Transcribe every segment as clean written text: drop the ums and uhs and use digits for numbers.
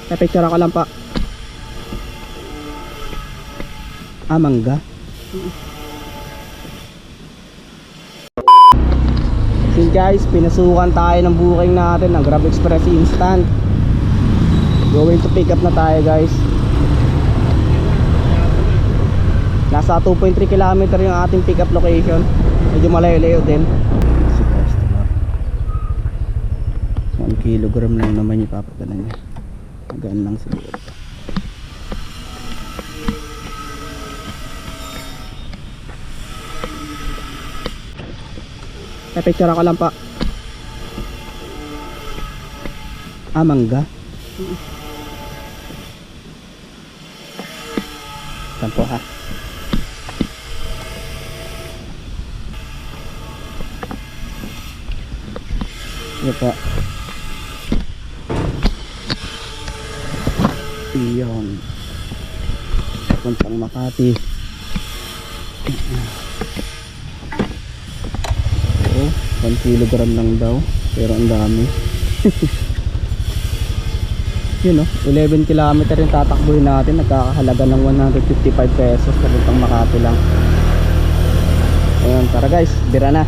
Picture ako lang pa. Mangga. So guys, pinasukan tayo ng booking natin ng Grab Express Instant. Going to pick up na tayo guys. Nasa 2.3 km yung ating pick up location. Medyo malayo-layo din. Si customer 1 kilogram lang naman yung papadala niya. Magaan lang siguro. Picture ako lang pa. Mangga. Sampo ha. Ito po. Iyon. Papuntang Makati. Oo, 1 kilogram lang daw. Pero ang dami. Yun o, 11 kilometer yung tatakbuhin natin. Nagkakahalaga ng 155 pesos. Papuntang Makati lang. Ayan, tara guys, bira na.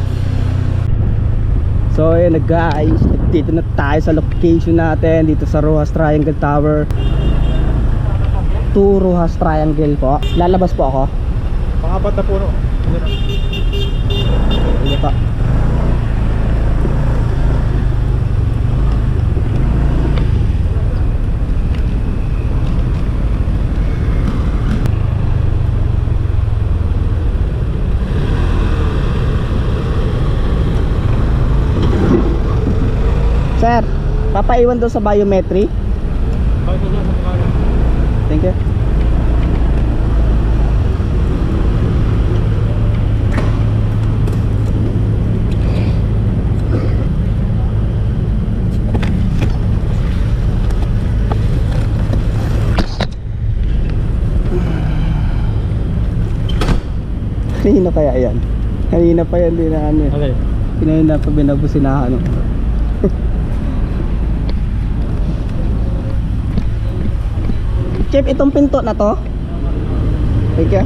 So ayun guys, dito na tayo sa location natin. Dito sa Rojas Triangle Tower. 2 Rojas Triangle po. Lalabas po ako. Pangapat na puno. Ano pa? Sir, papaiwan daw sa biometry. Thank you. Kanina kaya yan? Kanina pa yan din na ano eh. Okay. Kanina pa binabusinahan. Chip, itong pinto na to. Thank you.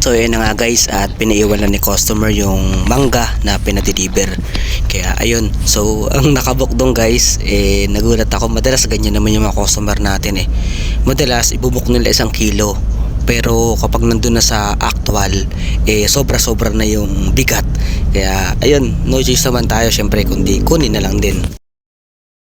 So yun na nga guys, at pinaiwan na ni customer yung mangga na pinadeliver. Kaya ayun, so ang nakabook dong guys, nagulat ako. Madalas ganyan naman yung mga customer natin eh. Madalas ibubuk nila 1 kilo. Pero kapag nandun na sa actual, sobra-sobra na yung bigat. Kaya ayun, no choice naman tayo syempre kundi kunin na lang din.